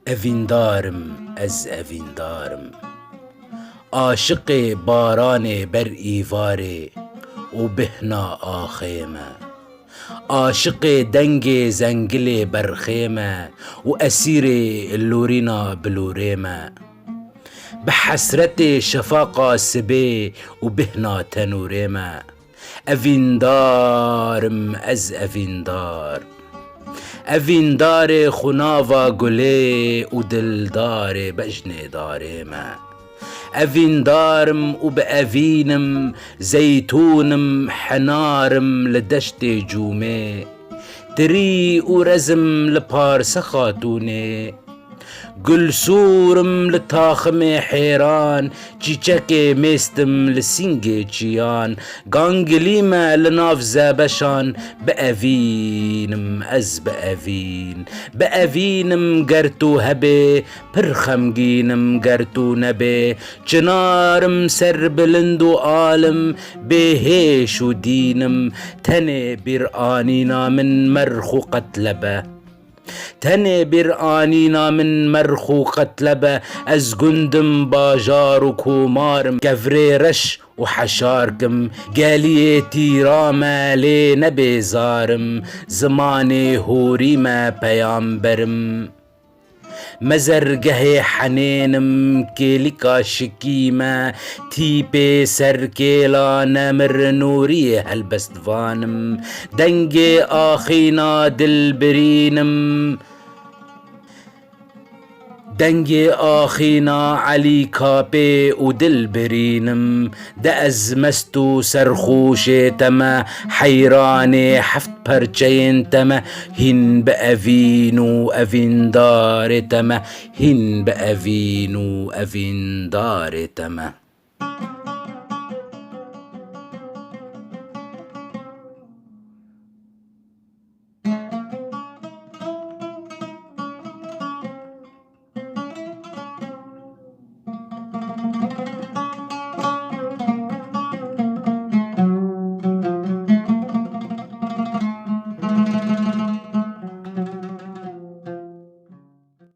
ئەڤیندارم ئەز ئەڤیندارم، عاشقێ بارانێ بەر ئیڤارێ و بهنا ئاخێمە، عاشقێ دەنگێ زەنگلێ بەرخێمە و ئەسیرێ لورینا بلورێمە، بە حەسرەتێ شەفاقا سبێ و بهنا تەنورێمە. ئەڤیندارم ئەز ئەڤیندار، ئەڤیندارێ خوناڤا گولێ و دلدارێ بەژنێ دارێمە، ئەڤیندارم و بە ئەڤینم زەیتونم حەنارم لە دەشتێ جوومێ، تری و رەزم لە پارسە خاتوونێ، گولسوورم لە تاخمێ حێران، چیچەکێ مێستم لە سینگێ چیان، گانگلیمە لە ناو زەبەشان، بە ئەڤینم ئەز بە ئەڤین، بە ئەڤینم گەر تو هەبێ، پڕ خەمگینم گەر تو نەبێ، چنارم سەر بلند و عالم بێهێش و دینم، تەنێ بیرئانینا من مەرخ و قەتلەبە، تەنێ بیرئانینا من مەرخ و قەتلەبە، ئەز گوندم باژار و کۆمارم، گەڤرێ ڕەش و حەشارکم، گەلیێ تیرامە لێ نەبێزارم، زمانێ هۆریمە پەیامبەرم، مەزەرگەهێ حەنێنم کێلیکا شکیمە، تیپێ سەرکێلا نەمر نووریێ هەلبەستڤانم، دەنگێ ئاخینا دلبرینم، دەنگێ ئاخینا عەلی کاپێ و دلبرینم، دە ئەز مەست و سەرخوشێ تەمە، حەیرانێ حەفت پەرچەیên تەمە، هین بە ئەڤین و ئەڤیندارێ تەمە، هین بە ئەڤین و ئەڤیندارێ تەمە.